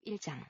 1장.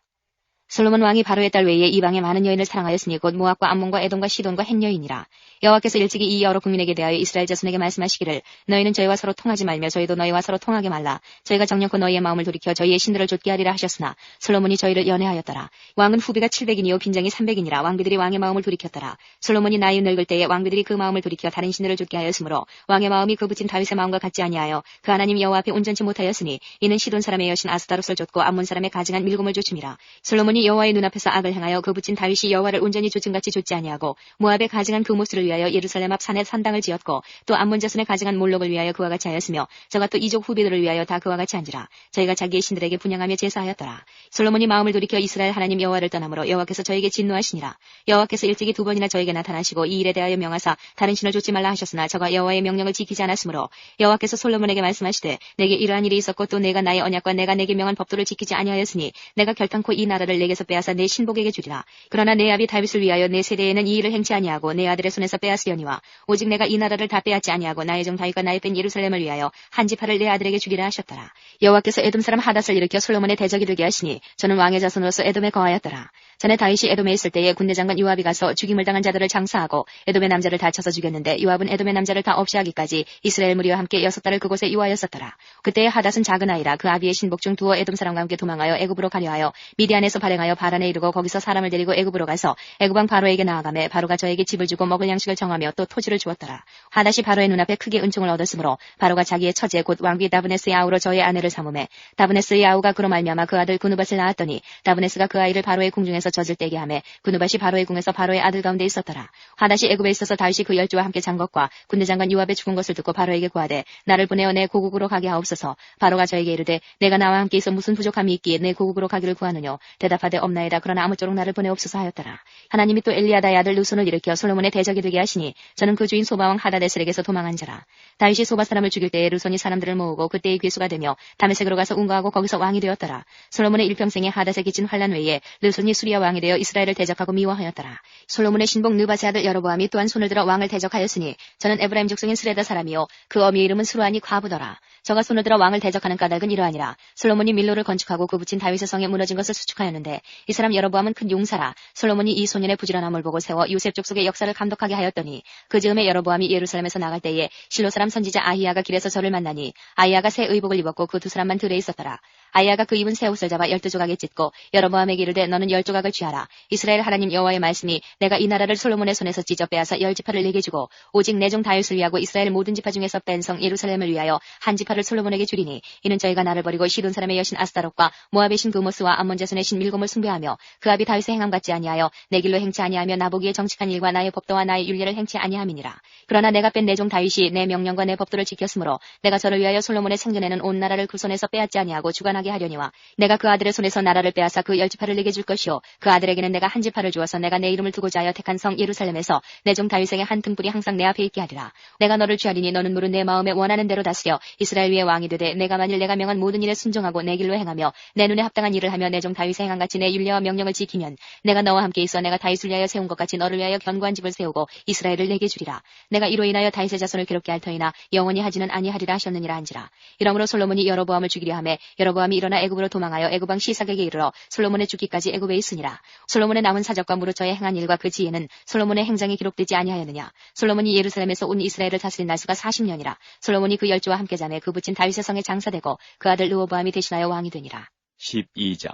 솔로몬 왕이 바로의 딸 외에 이방의 많은 여인을 사랑하였으니 곧 모압과 암몬과 에돔과 시돈과 헷 여인이라. 여호와께서 일찍이 이 여러 국민에게 대하여 이스라엘 자손에게 말씀하시기를 너희는 저희와 서로 통하지 말며 저희도 너희와 서로 통하게 말라. 저희가 정령코 너희의 마음을 돌이켜 저희의 신들을 좇게 하리라 하셨으나 솔로몬이 저희를 연애하였더라. 왕은 후비가 700인이요 빈장이 300인이라. 왕비들이 왕의 마음을 돌이켰더라. 솔로몬이 나이 늙을 때에 왕비들이 그 마음을 돌이켜 다른 신들을 좇게 하였으므로 왕의 마음이 그 붙인 다윗의 마음과 같지 아니하여 그 하나님 여호와 앞에 온전치 못하였으니 이는 시돈 사람의 여신 아스다롯을 좇고 암몬 사람의 가증한 밀곰을 좇음이라. 솔로몬이 여호와의 눈앞에서 악을 행하여 그 붙인 다윗이 여호와를 온전히 좇음같이 좇지 아니하고 모압의 가증한 그 모스를 위하여 예루살렘 앞 산에 산당을 지었고 또 암몬 자손의 가증한 몰록을 위하여 그와 같이 하였으며 저가 또 이족 후비들을 위하여 다 그와 같이 한지라. 저희가 자기의 신들에게 분향하며 제사하였더라. 솔로몬이 마음을 돌이켜 이스라엘 하나님 여호와를 떠나므로 여호와께서 저에게 진노하시니라. 여호와께서 일찍이 2번이나 저에게 나타나시고 이 일에 대하여 명하사 다른 신을 좇지 말라 하셨으나 저가 여호와의 명령을 지키지 않았으므로 여호와께서 솔로몬에게 말씀하시되 내게 이러한 일이 있었고 또 내가 나의 언약과 내가 내게 명한 법도를 지키지 아니하였으니 내가 결단코 이 나라를 내게서 빼앗아 내 신복에게 주리라. 그러나 내 아비 다윗을 위하여 내 세대에는 이 일을 행치 아니하고 내 아들의 손에서 빼앗으려니와 오직 내가 이 나라를 다 빼앗지 아니하고 나의 종 다윗과 나의 뺀 예루살렘을 위하여 한 지파를 내 아들에게 주리라 하셨더라. 여호와께서 에돔 사람 하닷을 일으켜 솔로몬의 대적이 되게 하시니 저는 왕의 자손으로서 에돔에 거하였더라. 전에 다윗이 에돔에 있을 때에 군대 장관 요압이 가서 죽임을 당한 자들을 장사하고 에돔의 남자를 다 쳐서 죽였는데 요압은 에돔의 남자를 다 없이 하기까지 이스라엘 무리와 함께 6달을 그곳에 유하였었더라. 그때의 하닷은 작은 아이라 그 아비의 신복 중 두어 에돔 사람과 함께 도망하여 애굽으로 가려 하여 미디안에서 발행하여 바란에 이르고 거기서 사람을 데리고 애굽으로 가서 애굽 왕 바로에게 나아가매 바로가 저에게 집을 주고 먹을 양식을 정하며 또 토지를 주었더라. 하닷이 바로의 눈앞에 크게 은총을 얻었으므로 바로가 자기의 처제 곧 왕비 다브네스의 아우로 저의 아내를 삼음해 다브네스의 아우가 그로 말미암아 그 아들 구누밧을 낳았더니 다브네스가 그 아이를 바로의 궁중에서 젖을 떼게 하매 구누밧이 바로의 궁에서 바로의 아들 가운데 있었더라. 하닷이 애굽에 있어서 다윗이 그 열조와 함께 잔 것과 군대 장관 요압의 죽은 것을 듣고 바로에게 구하되 나를 보내어 내 고국으로 가게 하옵소서. 바로가 저에게 이르되 내가 나와 함께 있어 무슨 부족함이 있기에 내 고국으로 가기를 구하느뇨. 대답하되 없나이다. 그러나 아무쪼록 나를 보내옵소서 하였더라. 하나님이 또 엘리야다의 아들 누손을 일으켜 솔로몬의 대적이 되게 하시니 저는 그 주인 소바왕 하다데셀에게서 도망한 자라. 다윗이 소바 사람을 죽일 때에 루손이 사람들을 모으고 그때의 괴수가 되며 다메섹으로 가서 운거하고 거기서 왕이 되었더라. 솔로몬의 일평생에 하닷에 끼친 환란 외에 르손이 수리아 왕이 되어 이스라엘을 대적하고 미워하였더라. 솔로몬의 신복 느밧의 아들 여로보암이 또한 손을 들어 왕을 대적하였으니 저는 에브라임 족속인 스레다 사람이요 그 어미의 이름은 스루아니 과부더라. 저가 손을 들어 왕을 대적하는 까닭은 이러하니라. 솔로몬이 밀로를 건축하고 그 붙인 다윗의 성에 무너진 것을 수축하였는데 이 사람 여로보암은 큰 용사라. 솔로몬이 이 소년의 부지런함을 보고 세워 요셉 족속의 역사를 감독하게 하였더니 그 즈음에 여로보암이 예루살렘에서 나갈 때에 실로 사람 선지자 아히야가 길에서 저를 만나니 아히야가 새 의복을 입었고 그 두 사람만 들에 있었더라. 아히야가 그 입은 새 옷을 잡아 12조각에 찢고 여로보암에게 이르되 너는 10조각을 취하라. 이스라엘 하나님 여호와의 말씀이 내가 이 나라를 솔로몬의 손에서 찢어 빼앗아 10지파를 내게 주고 오직 내 종 다윗을 위하고 이스라엘 모든 지파 중에서 뺀 성 예루살렘을 위하여 한 지파를 솔로몬에게 주리니 이는 저희가 나를 버리고 시돈 사람의 여신 아스다롯과 모압의 신 그모스와 암몬 자손의 신 밀곰을 숭배하며 그 아비 다윗의 행함 같지 아니하여 내 길로 행치 아니하며 나보기에 정직한 일과 나의 법도와 나의 율례를 행치 아니함이니라. 그러나 내가 뺀 내 종 다윗이 내 명령과 내 법도를 지켰으므로 내가 저를 위하여 솔로몬의 생전에는 온 나라를 그 손에서 빼앗지 아니하고 주관하게 하려니와 내가 그 아들의 손에서 나라를 빼앗아 그 10지파를 내게 줄 것이요 그 아들에게는 내가 한 지파를 주어서 내가 내 이름을 두고자 하여 택한 성 예루살렘에서 내 종 다윗에게 한 등불이 항상 내 앞에 있게 하리라. 내가 너를 취하리니 너는 무릇 내 마음에 원하는 대로 다스려 이스라엘 위에 왕이 되되 내가 만일 내가 명한 모든 일에 순종하고 내 길로 행하며 내 눈에 합당한 일을 하며 내 종 다윗의 행함같이 내 율례와 명령을 지키면 내가 너와 함께 있어 내가 다윗을 위하여 세운 것 같이 너를 위하여 견고한 집을 세우고 이스라엘을 내게 주리라. 내가 이로 인하여 다윗의 자손을 괴롭게 할 터이나 영원히 하지는 아니하리라 하셨느니라 한지라. 이러므로 솔로몬이 여로보암을 죽이려 하매 여로보암이 일어나 애굽으로 도망하여 애굽 왕 시삭에게 이르러 솔로몬의 죽기까지 애굽에 있으니라. 솔로몬의 남은 사적과 무릇 저의 행한 일과 그 지혜는 솔로몬의 행장에 기록되지 아니하였느냐. 솔로몬이 예루살렘에서 온 이스라엘을 다스린 날수가 40년이라. 솔로몬이 그 열조와 함께 자매 그 붙인 다윗의 성에 장사되고 그 아들 르호보암이 대신하여 왕이 되니라. 12장.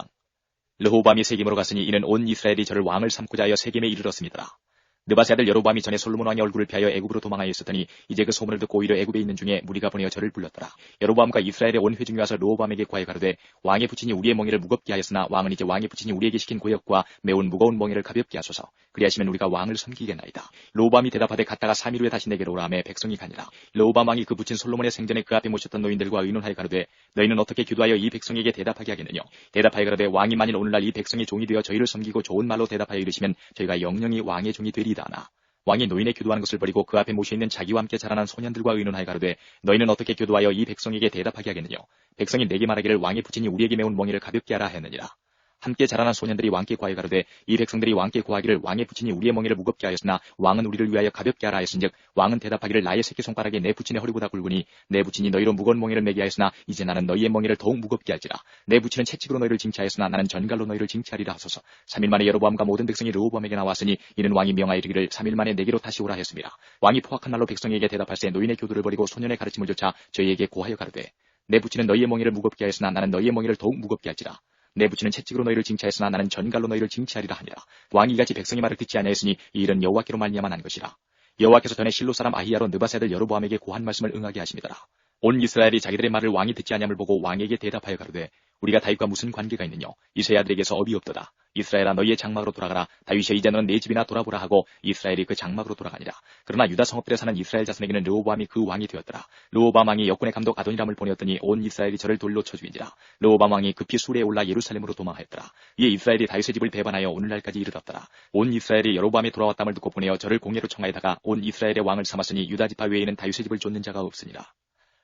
르호보암이 세겜으로 갔으니 이는 온 이스라엘이 저를 왕을 삼고자 하여 세겜에 이르렀습니다라. 느밧의 아들 여로보암이 전에 솔로몬 왕의 얼굴을 피하여 애굽으로 도망하여 있었더니 이제 그 소문을 듣고 오히려 애굽에 있는 중에 무리가 보내어 저를 불렀더라. 여로보암과 이스라엘의 온 회중이 와서 르호보암에게 구하여 가로되 왕의 부친이 우리의 멍에를 무겁게 하였으나 왕은 이제 왕의 부친이 우리에게 시킨 고역과 매운 무거운 멍에를 가볍게 하소서. 그리하시면 우리가 왕을 섬기겠나이다. 르호보암이 대답하되 갔다가 3일 후에 다시 내게로 오라 하매 백성이 가니라. 르호보암 왕이 그 부친 솔로몬의 생전에 그 앞에 모셨던 노인들과 의논하여 가로되 너희는 어떻게 기도하여 이 백성에게 대답하게 하겠느냐. 대답하여 가로되 왕이 만일 오늘날 이 백성이 종이 되어 저희를 섬기고 좋은 말로 대답하여 이르시면 저희가 영영이 왕의 종이 되리이다 하나. 왕이 노인의 교도하는 것을 버리고 그 앞에 모셔있는 자기와 함께 자라난 소년들과 의논하여 가로되 너희는 어떻게 교도하여 이 백성에게 대답하게 하겠느냐. 백성이 내게 말하기를 왕의 부친이 우리에게 매운 멍에를 가볍게 하라 하였느니라. 함께 자라난 소년들이 왕께 구하여 가로되 이 백성들이 왕께 구하기를 왕의 부친이 우리의 멍에를 무겁게 하였으나 왕은 우리를 위하여 가볍게 하라 하였은즉 왕은 대답하기를 나의 새끼손가락에 내 부친의 허리보다 굵으니 내 부친이 너희로 무거운 멍에를 매게 하였으나 이제 나는 너희의 멍에를 더욱 무겁게 할지라. 내 부친은 채찍으로 너희를 징치하였으나 나는 전갈로 너희를 징치하리라 하소서. 3일 만에 여로보암과 모든 백성이 르호보암에게 나왔으니 이는 왕이 명하여 이르기를 3일 만에 내게로 다시 오라 하였습니다. 왕이 포악한 말로 백성에게 대답할세 노인의 교도를 버리고 소년의 가르침을 좇아 저희에게 고하여 가로되 내 부친은 너희의 멍에를 무겁게 하였으나 나는 너희의 멍에를 더욱 무겁게 할지라. 내 부친은 채찍으로 너희를 징치하였으나 나는 전갈로 너희를 징치하리라 하니라. 왕이 이같이 백성의 말을 듣지 아니하였으니 이 일은 여호와께로 말미암아 난 것이라. 여호와께서 전에 실로 사람 아히야로 느밧의 아들 여로보암에게 고한 말씀을 응하게 하심이더라. 온 이스라엘이 자기들의 말을 왕이 듣지 아니함을 보고 왕에게 대답하여 가로되 우리가 다윗과 무슨 관계가 있느냐. 이새의 아들에게서 업이 없도다. 이스라엘아 너희의 장막으로 돌아가라. 다윗이 이제 너는 내 집이나 돌아보라 하고 이스라엘이 그 장막으로 돌아가니라. 그러나 유다 성읍들에 사는 이스라엘 자손에게는 르호보암이 그 왕이 되었더라. 르호보암 왕이 역군의 감독 아도니람을 보내었더니 온 이스라엘이 저를 돌로 쳐 죽인지라. 르호보암 왕이 급히 수레에 올라 예루살렘으로 도망하였더라. 이에 이스라엘이 다윗의 집을 배반하여 오늘날까지 이르렀더라. 온 이스라엘이 여로보암이 돌아왔담을 듣고 보내어 저를 공예로 청하에다가 온 이스라엘의 왕을 삼았으니 유다 지파 외에는 다윗의 집을 쫓는 자가 없으니라.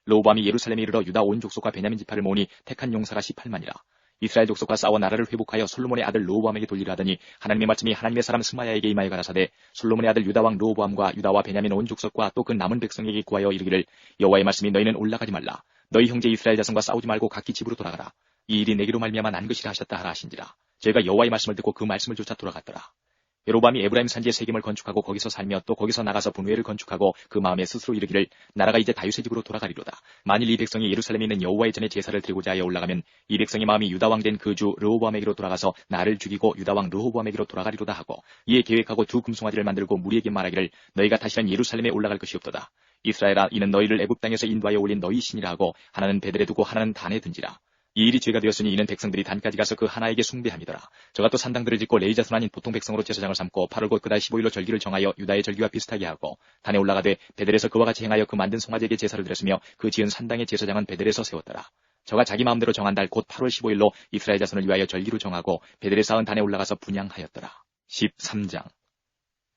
르호보암이 예루살렘에 이르러 유다 온 족속과 베냐민 지파를 모으니 택한 용사가 18만이라. 이스라엘 족속과 싸워 나라를 회복하여 솔로몬의 아들 르호보암에게 돌리려 하더니 하나님의 말씀이 하나님의 사람 스마야에게 임하여 가라사대 솔로몬의 아들 유다 왕 르호보암과 유다와 베냐민 온 족속과 또 그 남은 백성에게 구하여 이르기를 여호와의 말씀이 너희는 올라가지 말라. 너희 형제 이스라엘 자손과 싸우지 말고 각기 집으로 돌아가라. 이 일이 내게로 말미암아 난 것이라 하셨다 하라 하신지라. 저희가 여호와의 말씀을 듣고 그 말씀을 쫓아 돌아갔더라. 여로보암이 에브라임 산지에 세겜을 건축하고 거기서 살며 또 거기서 나가서 분회를 건축하고 그 마음에 스스로 이르기를 나라가 이제 다윗의 집으로 돌아가리로다. 만일 이 백성이 예루살렘에 있는 여호와의 전에 제사를 드리고자 하여 올라가면 이 백성의 마음이 유다 왕 된 그 주 르호보암에게로 돌아가서 나를 죽이고 유다 왕 르호보암에게로 돌아가리로다 하고 이에 계획하고 두 금송아지를 만들고 무리에게 말하기를 너희가 다시는 예루살렘에 올라갈 것이 없도다. 이스라엘아 이는 너희를 애굽 땅에서 인도하여 올린 너희 신이라 하고 하나는 베델에 두고 하나는 단에 든지라. 이 일이 죄가 되었으니 이는 백성들이 단까지 가서 그 하나에게 숭배함이더라. 저가 또 산당들을 짓고 레위 자손 아닌 보통 백성으로 제사장을 삼고 8월 곧 그달 15일로 절기를 정하여 유다의 절기와 비슷하게 하고 단에 올라가되 베델에서 그와 같이 행하여 그 만든 송아지에게 제사를 드렸으며 그 지은 산당의 제사장은 베델에서 세웠더라. 저가 자기 마음대로 정한 달 곧 8월 15일로 이스라엘 자손을 위하여 절기로 정하고 베델에 쌓은 단에 올라가서 분향하였더라. 13장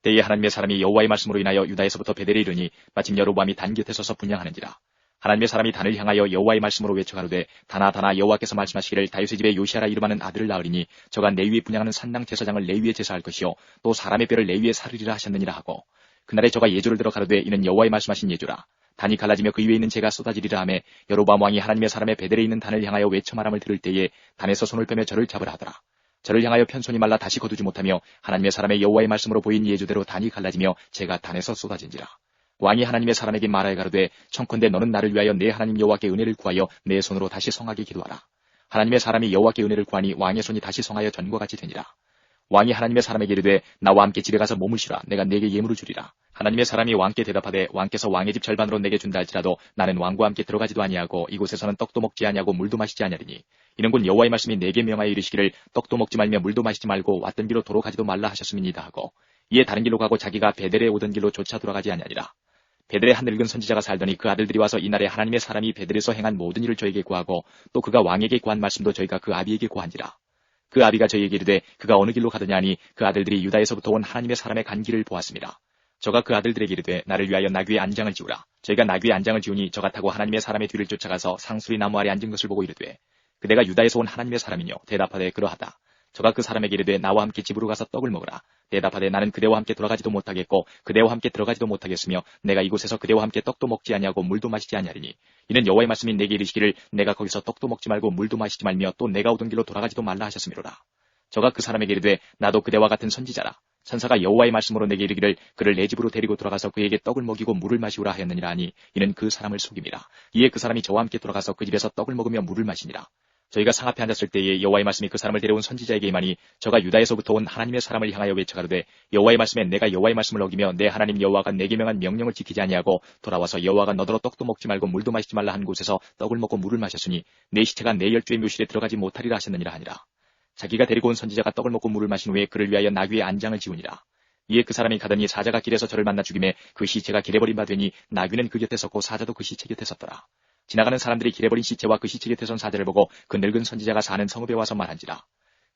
때에 하나님의 사람이 여호와의 말씀으로 인하여 유다에서부터 베델에 이르니 마침 여로보암이 단 곁에 서서 분향하는지라. 하나님의 사람이 단을 향하여 여호와의 말씀으로 외쳐가로되 다나 여호와께서 말씀하시기를 다윗의 집에 요시아라 이름하는 아들을 낳으리니 저가 내 위에 분향하는 산당 제사장을 내 위에 제사할 것이요 또 사람의 뼈를 내 위에 사르리라 하셨느니라 하고 그날에 저가 예조를 들어 가로되 이는 여호와의 말씀하신 예조라. 단이 갈라지며 그 위에 있는 재가 쏟아지리라 하며 여로보암 왕이 하나님의 사람의 베델에 있는 단을 향하여 외쳐 말함을 들을 때에 단에서 손을 빼며 저를 잡으라 하더라. 저를 향하여 편손이 말라 다시 거두지 못하며 하나님의 사람의 여호와의 말씀으로 보인 예조대로 단이 갈라지며 재가 단에서 쏟아진지라. 왕이 하나님의 사람에게 말하여 가로되 청컨대 너는 나를 위하여 내 하나님 여호와께 은혜를 구하여 내 손으로 다시 성하게 기도하라. 하나님의 사람이 여호와께 은혜를 구하니 왕의 손이 다시 성하여 전과 같이 되니라. 왕이 하나님의 사람에게 이르되 나와 함께 집에 가서 몸을 쉬라. 내가 네게 예물을 주리라. 하나님의 사람이 왕께 대답하되 왕께서 왕의 집 절반으로 내게 준다 할지라도 나는 왕과 함께 들어가지도 아니하고 이곳에서는 떡도 먹지 아니하고 물도 마시지 아니하리니 이는 곧 여호와의 말씀이 내게 명하여 이르시기를 떡도 먹지 말며 물도 마시지 말고 왔던 길로 도로 가지도 말라 하셨음이니이다 하고 이에 다른 길로 가고 자기가 베델에 오던 길로 조차 돌아가지 아니하니라. 베델에 한 늙은 선지자가 살더니 그 아들들이 와서 이날에 하나님의 사람이 베델에서 행한 모든 일을 저에게 구하고 또 그가 왕에게 구한 말씀도 저희가 그 아비에게 구한지라. 그 아비가 저희에게 이르되 그가 어느 길로 가더냐 하니 그 아들들이 유다에서부터 온 하나님의 사람의 간 길을 보았습니다. 저가 그 아들들에게 이르되 나를 위하여 나귀의 안장을 지우라. 저희가 나귀의 안장을 지우니 저가 타고 하나님의 사람의 뒤를 쫓아가서 상수리 나무 아래 앉은 것을 보고 이르되 그대가 유다에서 온 하나님의 사람이뇨. 대답하되 그러하다. 저가 그 사람에게 이르되 나와 함께 집으로 가서 떡을 먹으라. 대답하되 나는 그대와 함께 돌아가지도 못하겠고 그대와 함께 들어가지도 못하겠으며 내가 이곳에서 그대와 함께 떡도 먹지 아니하고 물도 마시지 아니하리니 이는 여호와의 말씀이 내게 이르시기를 내가 거기서 떡도 먹지 말고 물도 마시지 말며 또 내가 오던 길로 돌아가지도 말라 하셨음이로라. 저가 그 사람에게 이르되 나도 그대와 같은 선지자라. 천사가 여호와의 말씀으로 내게 이르기를 그를 내 집으로 데리고 돌아가서 그에게 떡을 먹이고 물을 마시우라 하였느니라 하니 이는 그 사람을 속임이라. 이에 그 사람이 저와 함께 돌아가서 그 집에서 떡을 먹으며 물을 마시니라. 저희가 상 앞에 앉았을 때에 여호와의 말씀이 그 사람을 데려온 선지자에게 임하니 저가 유다에서부터 온 하나님의 사람을 향하여 외쳐가로되 여호와의 말씀에 내가 여호와의 말씀을 어기며 내 하나님 여호와가 내게 명한 명령을 지키지 아니하고 돌아와서 여호와가 너더러 떡도 먹지 말고 물도 마시지 말라 한 곳에서 떡을 먹고 물을 마셨으니 내 시체가 내 열주의 묘실에 들어가지 못하리라 하셨느니라 하니라. 자기가 데리고 온 선지자가 떡을 먹고 물을 마신 후에 그를 위하여 나귀의 안장을 지우니라. 이에 그 사람이 가더니 사자가 길에서 저를 만나 죽임에 그 시체가 길에 버린 바 되니 나귀는 그 곁에 섰고 사자도 그 시체 곁에 섰더라. 지나가는 사람들이 길에 버린 시체와 그 시체 곁에 선 사자를 보고 그 늙은 선지자가 사는 성읍에 와서 말한지라.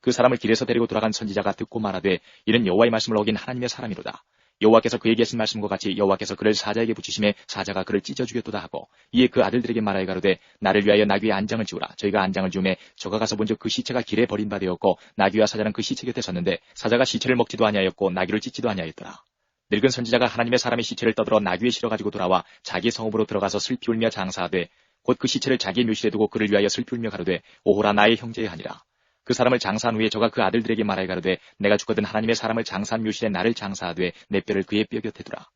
그 사람을 길에서 데리고 돌아간 선지자가 듣고 말하되 이는 여호와의 말씀을 어긴 하나님의 사람이로다. 여호와께서 그에게 하신 말씀과 같이 여호와께서 그를 사자에게 붙이심에 사자가 그를 찢어 죽였도다 하고 이에 그 아들들에게 말하여 가로되 나를 위하여 나귀의 안장을 지우라. 저희가 안장을 지우매 저가 가서 본즉 그 시체가 길에 버린 바 되었고 나귀와 사자는 그 시체 곁에 섰는데 사자가 시체를 먹지도 아니하였고 나귀를 찢지도 아니하였더라. 늙은 선지자가 하나님의 사람의 시체를 떠들어 나귀에 실어 가지고 돌아와 자기 성읍으로 들어가서 슬피 울며 장사하되 곧 그 시체를 자기의 묘실에 두고 그를 위하여 슬피 울며 가로되 오호라 나의 형제의 하니라. 그 사람을 장사한 후에 저가 그 아들들에게 말하여 가로되 내가 죽거든 하나님의 사람을 장사한 묘실에 나를 장사하되 내 뼈를 그의 뼈 곁에 두라.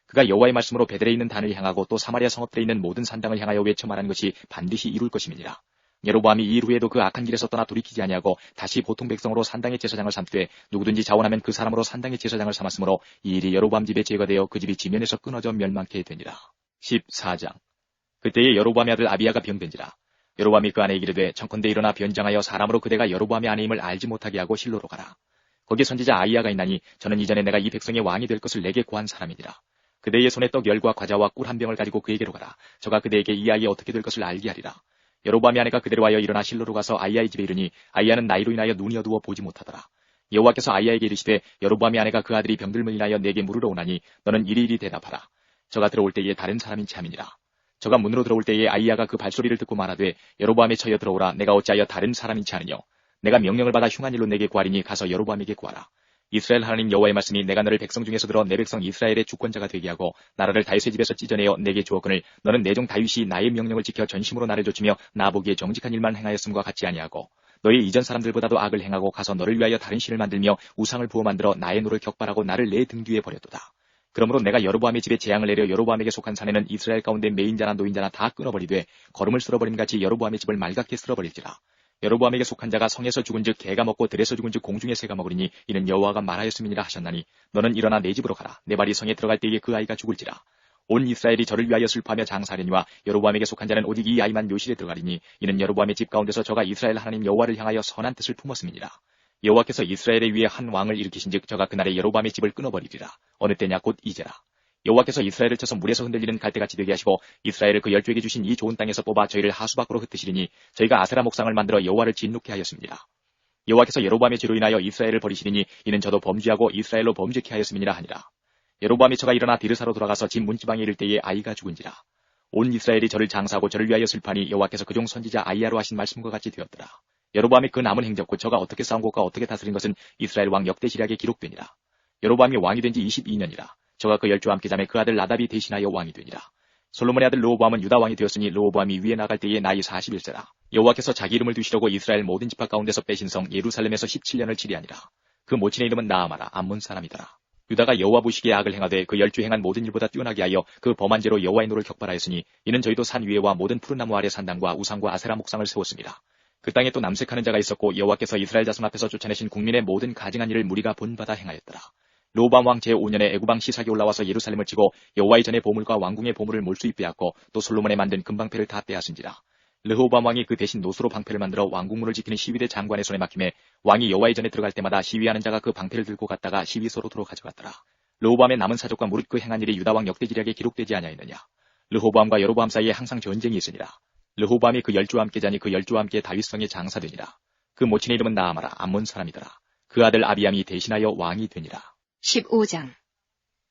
그가 여호와의 말씀으로 베델에 있는 단을 향하고 또 사마리아 성읍들에 있는 모든 산당을 향하여 외쳐 말하는 것이 반드시 이룰 것임이니라. 여로보암이 이 일 후에도 그 악한 길에서 떠나 돌이키지 아니하고 다시 보통 백성으로 산당의 제사장을 삼되 누구든지 자원하면 그 사람으로 산당의 제사장을 삼았으므로 이 일이 여로보암 집의 죄가 되어 그 집이 지면에서 끊어져 멸망케 되니라. 14장. 그때에 여로보암의 아들 아비야가 병든지라. 여로보암이 그 아내에게 이르되 청컨대 일어나 변장하여 사람으로 그대가 여로보암의 아내임을 알지 못하게 하고 실로로 가라. 거기 선지자 아이야가 있나니 저는 이전에 내가 이 백성의 왕이 될 것을 내게 구한 사람이니라. 그대의 손에 떡 열과 과자와 꿀 한 병을 가지고 그에게로 가라. 저가 그대에게 이 아이가 어떻게 될 것을 알게 하리라. 여로보암의 아내가 그대로 하여 일어나 실로로 가서 아이야의 집에 이르니 아이야는 나이로 인하여 눈이 어두워 보지 못하더라. 여호와께서 아이야에게 이르시되 여로보암의 아내가 그 아들이 병들므로 인하여 내게 물으러 오나니 너는 이리이리 대답하라. 저가 들어올 때에 다른 사람인 참이니라. 저가 문으로 들어올 때에 아이야가 그 발소리를 듣고 말하되 여로보암의 처여 들어오라. 내가 어찌하여 다른 사람인지 아느뇨. 내가 명령을 받아 흉한 일로 내게 구하리니 가서 여로보암에게 구하라. 이스라엘 하나님 여호와의 말씀이 내가 너를 백성 중에서 들어 내 백성 이스라엘의 주권자가 되게 하고 나라를 다윗의 집에서 찢어내어 내게 주었거늘 너는 내 종 다윗이 나의 명령을 지켜 전심으로 나를 좇으며 나보기에 정직한 일만 행하였음과 같지 아니하고 너희 이전 사람들보다도 악을 행하고 가서 너를 위하여 다른 신을 만들며 우상을 부어 만들어 나의 노를 격발하고 나를 내 등 뒤에 버렸도다. 그러므로 내가 여로보암의 집에 재앙을 내려 여로보암에게 속한 사내는 이스라엘 가운데 매인자나 노인자나 다 끊어버리되 거름을 쓸어버림 같이 여로보암의 집을 말갛게 쓸어버릴지라. 여로보암에게 속한 자가 성에서 죽은즉 개가 먹고 들에서 죽은즉 공중의 새가 먹으리니 이는 여호와가 말하였음이니라 하셨나니 너는 일어나 내 집으로 가라. 내 발이 성에 들어갈 때에 그 아이가 죽을지라. 온 이스라엘이 저를 위하여 슬퍼하며 장사하려니와 여로보암에게 속한 자는 오직 이 아이만 묘실에 들어가리니 이는 여로보암의 집 가운데서 저가 이스라엘 하나님 여호와를 향하여 선한 뜻을 품었음이니라. 여호와께서 이스라엘의 위에 한 왕을 일으키신즉 저가 그날에 여로보암의 집을 끊어버리리라. 어느 때냐 곧 이제라. 여호와께서 이스라엘을 쳐서 물에서 흔들리는 갈대같이 되게 하시고 이스라엘을 그 열조에게 주신 이 좋은 땅에서 뽑아 저희를 하수 밖으로 흩으시리니 저희가 아세라 목상을 만들어 여호와를 진노케 하였습니다. 여호와께서 여로보암의 죄로 인하여 이스라엘을 버리시리니 이는 저도 범죄하고 이스라엘로 범죄케 하였음이니라 하니라. 여로보암이 저가 일어나 디르사로 돌아가서 집 문지방에 이를 때에 아이가 죽은지라. 온 이스라엘이 저를 장사하고 저를 위하여 슬퍼하니 여호와께서 그종 선지자 아이야로 하신 말씀과 같이 되었더라. 여로보암이 그 남은 행적 곧 저가 어떻게 싸운 것과 어떻게 다스린 것은 이스라엘 왕 역대지략에 기록되니라. 여로보암이 왕이 된 지 22년이라. 저가 그 열조와 함께 자매 그 아들 나답이 대신하여 왕이 되니라. 솔로몬의 아들 르호보암은 유다 왕이 되었으니 르호보암이 위에 나갈 때에 나이 41세라. 여호와께서 자기 이름을 두시려고 이스라엘 모든 지파 가운데서 빼신 성 예루살렘에서 17년을 치리하니라. 그 모친의 이름은 나아마라. 암몬 사람이더라. 유다가 여호와 보시기에 악을 행하되 그 열주 행한 모든 일보다 뛰어나게 하여 그 범한 죄로 여호와의 노를 격발하였으니 이는 저희도 산 위에와 모든 푸른 나무 아래 산당과 우상과 아세라 목상을 세웠습니다. 그 땅에 또 남색하는 자가 있었고 여호와께서 이스라엘 자손 앞에서 쫓아내신 국민의 모든 가증한 일을 무리가 본받아 행하였더라. 르호보암 왕 제5년에 애굽왕 시삭이 올라와서 예루살렘을 치고 여호와의 전의 보물과 왕궁의 보물을 몰수히 빼앗고 또 솔로몬의 만든 금방패를 다 빼앗은지라. 르호보암 왕이 그 대신 노수로 방패를 만들어 왕궁문을 지키는 시위대 장관의 손에 맡김에 왕이 여호와의 전에 들어갈 때마다 시위하는 자가 그 방패를 들고 갔다가 시위소로 도로 가져갔더라. 르호보암의 남은 사족과 무릇 그 행한 일이 유다왕 역대지략에 기록되지 아니하였느냐. 르호보암과 여로보암 사이에 항상 전쟁이 있으니라. 르호보암이 그 열주와 함께 자니 그 열주와 함께 다윗성에 장사되니라. 그 모친의 이름은 나아마라. 암몬 사람이더라. 그 아들 아비암이 대신하여 왕이 되니라. 15장.